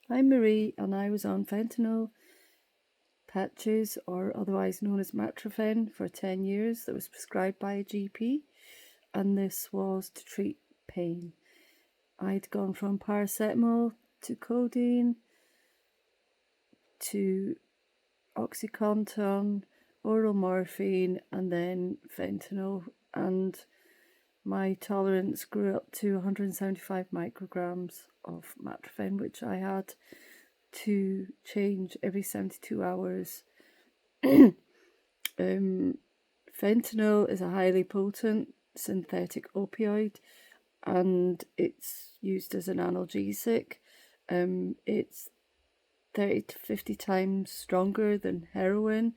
I'm Marie, and I was on fentanyl patches, or otherwise known as Matrifen, for 10 years. That was prescribed by a GP, and this was to treat pain. I'd gone from paracetamol to codeine to Oxycontin, oral morphine, and then fentanyl, and my tolerance grew up to 175 micrograms of Matrifen, which I had to change every 72 hours. Fentanyl is a highly potent synthetic opioid, and it's used as an analgesic. It's 30 to 50 times stronger than heroin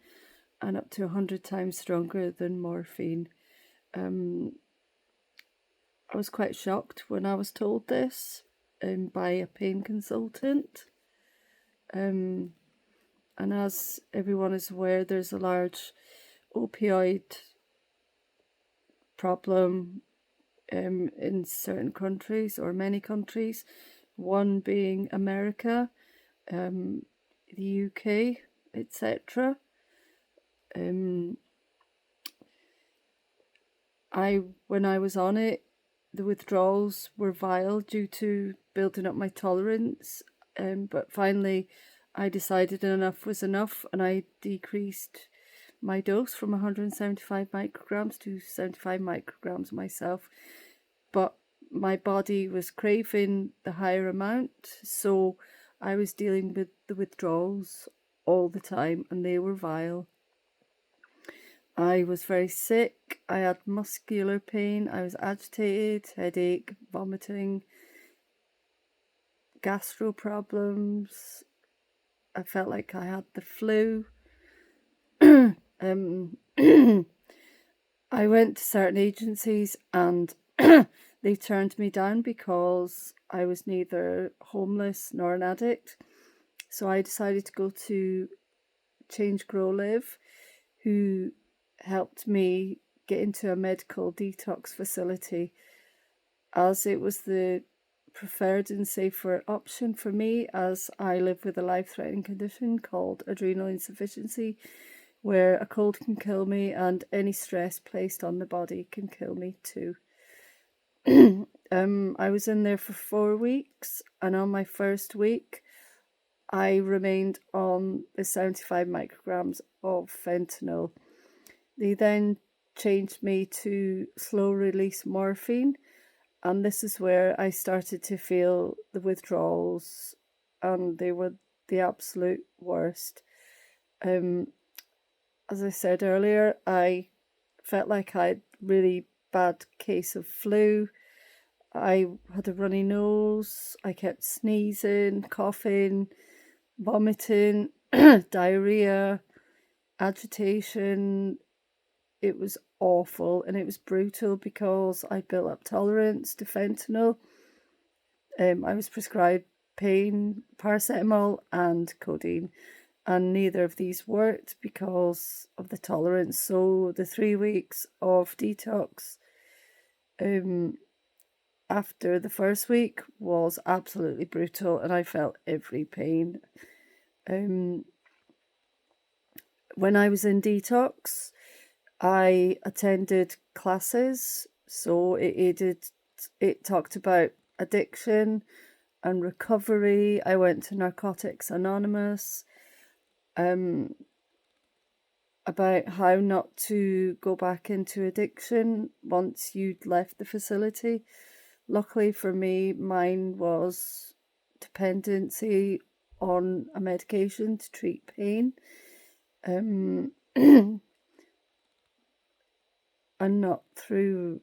and up to 100 times stronger than morphine. I was quite shocked when I was told this by a pain consultant. And as everyone is aware, there's a large opioid problem in certain countries, or many countries, one being America, the UK, etc. When I was on it, the withdrawals were vile due to building up my tolerance, but finally I decided enough was enough, and I decreased my dose from 175 micrograms to 75 micrograms myself. But my body was craving the higher amount, so I was dealing with the withdrawals all the time, and they were vile. I was very sick, I had muscular pain, I was agitated, headache, vomiting, gastro problems. I felt like I had the flu. I went to certain agencies and they turned me down because I was neither homeless nor an addict. So I decided to go to Change Grow Live, who helped me get into a medical detox facility, as it was the preferred and safer option for me, as I live with a life-threatening condition called adrenal insufficiency, where a cold can kill me and any stress placed on the body can kill me too. I was in there for 4 weeks, and on my first week I remained on the 75 micrograms of fentanyl. They then changed me to slow release morphine, and this is where I started to feel the withdrawals, and they were the absolute worst. As I said earlier, I felt like I had a really bad case of flu. I had a runny nose, I kept sneezing, coughing, vomiting, diarrhea, agitation. It was awful, and it was brutal because I built up tolerance to fentanyl. I was prescribed pain, paracetamol, and codeine, and neither of these worked because of the tolerance. So the 3 weeks of detox after the first week was absolutely brutal, and I felt every pain. When I was in detox, I attended classes, so it talked about addiction and recovery. I went to Narcotics Anonymous, about how not to go back into addiction once you'd left the facility. Luckily for me, mine was dependency on a medication to treat pain. And not through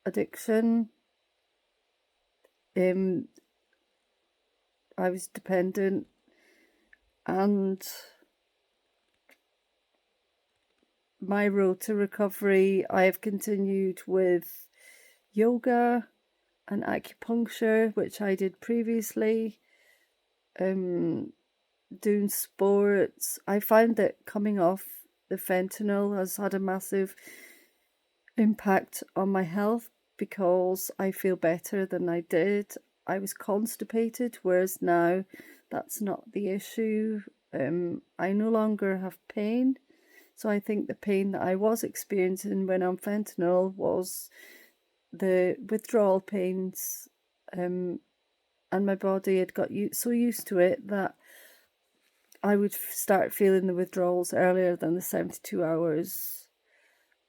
addiction. I was dependent, and my road to recovery, I have continued with yoga and acupuncture, which I did previously, doing sports. I find that coming off the fentanyl has had a massive impact on my health because I feel better than I did. I was constipated, whereas now that's not the issue. I no longer have pain. So I think the pain that I was experiencing when on fentanyl was the withdrawal pains, and my body had got so used to it that I would start feeling the withdrawals earlier than the 72 hours.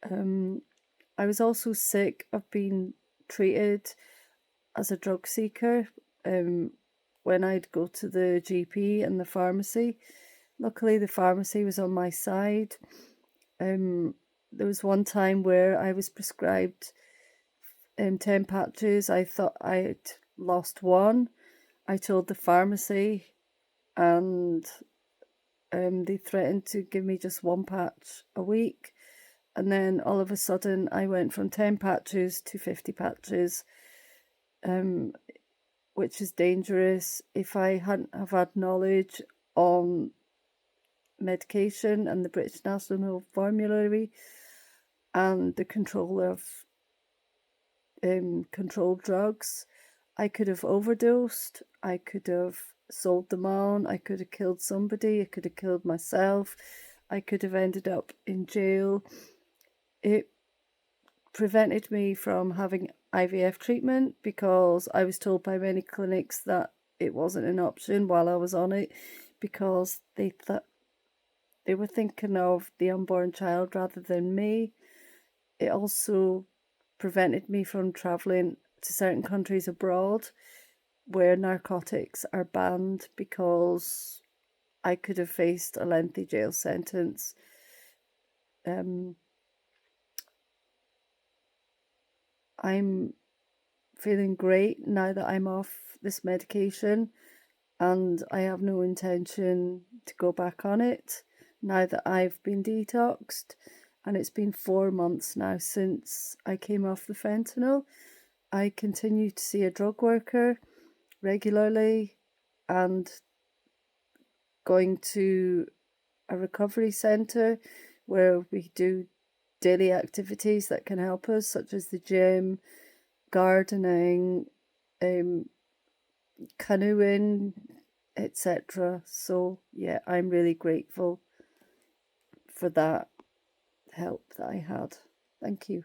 I was also sick of being treated as a drug seeker when I'd go to the GP and the pharmacy. Luckily, the pharmacy was on my side. There was one time where I was prescribed 10 patches. I thought I'd lost one. I told the pharmacy, and they threatened to give me just one patch a week. And then all of a sudden, I went from 10 patches to 50 patches, which is dangerous. If I hadn't have had knowledge on medication and the British National Formulary and the control of controlled drugs, I could have overdosed, I could have sold them on, I could have killed somebody, I could have killed myself, I could have ended up in jail. It prevented me from having IVF treatment because I was told by many clinics that it wasn't an option while I was on it, because they thought they were thinking of the unborn child rather than me. It also prevented me from travelling to certain countries abroad where narcotics are banned, because I could have faced a lengthy jail sentence. I'm feeling great now that I'm off this medication, and I have no intention to go back on it now that I've been detoxed. And it's been 4 months now since I came off the fentanyl. I continue to see a drug worker regularly and going to a recovery centre where we do daily activities that can help us, such as the gym, gardening, canoeing, etc. So yeah, I'm really grateful for that help that I had. Thank you.